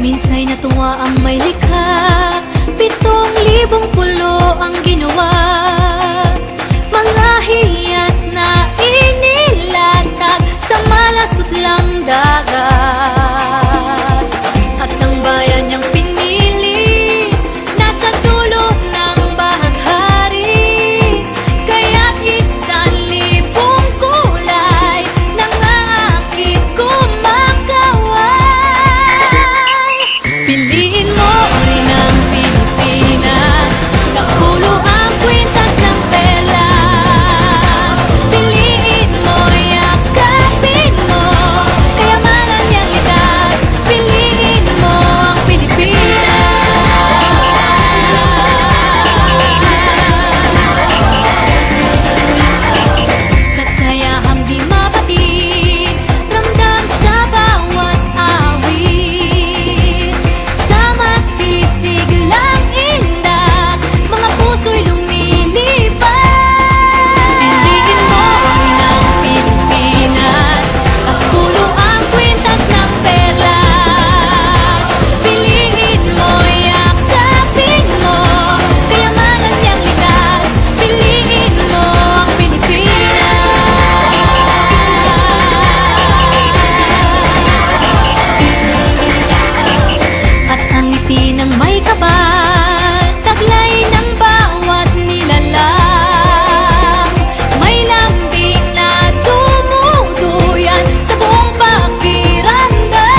Minsa'y natuwa ang may likha, 7,000 pulo ang ginawa. Mga hiyas na inilatag sa malasutlang dagat. At ang bayan niyang pinili, nasa dulo ng bahaghari. Kaya't 1,000 kulay nangangakit kumakaway. Piliin mo rin ang Pilipinas, kapulo ang kwintas ng perlas. Piliin mo, yakapin mo, kayamanan niyang likas. Piliin mo ang Pilipinas. Kasayahang di mapatid, ramdam sa bawat awit. Sa masisiglang indak, mga puso'y lumilipad. Piliin mo rin ang Pilipinas, kapulo ang kwintas ng perlas. Piliin mo, yakapin mo, kayamanan niyang likas. Piliin mo ang Pilipinas. At ang ngiti ng may kapal, taglay ng bawat nilalang. May lambing na dumuduyan sa buong pakiramdam.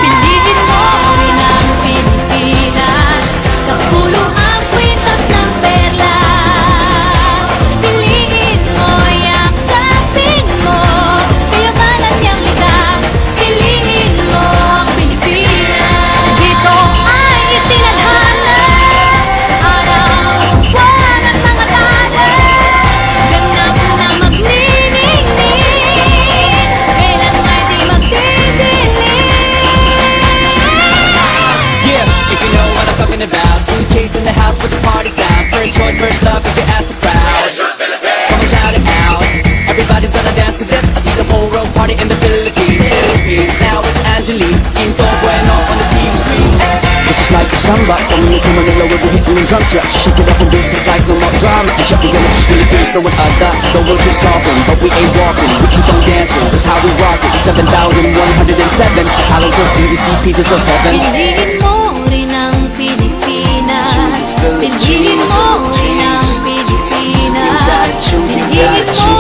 Piliin mo rin ang Pilipinas, kapulo ang kwintas ng perlas. Piliin mo, yakapin mo, kayamanan niyang likas. Piliin mo ang Pilipinas. Dito ay itinadhana, araw-buwan at mga tala. Ganap na magniningning, kailan ay di magdidilim. Yeah, if you know what I'm talking about. Suitcase in the house, put the party's out. First choice, first love, if you ask the crowd. Come and shout it out. Everybody's gonna dance to this. I see the whole world party in the Philippines. Now with Angelique, Quinto Bueno on the TV screen. This is like a samba, coming into Manila with the hitting and drum strap. So shake it up and dance it like no more drama. And check the images, Philippines, no one other. The world keeps talking, but we ain't walking. We keep on dancing, that's how we rock it. 7,107 islands of DDC, pieces of heaven. Piliin mo rin ang Pilipinas. Piliin mo rin ang Pilipinas. Piliin mo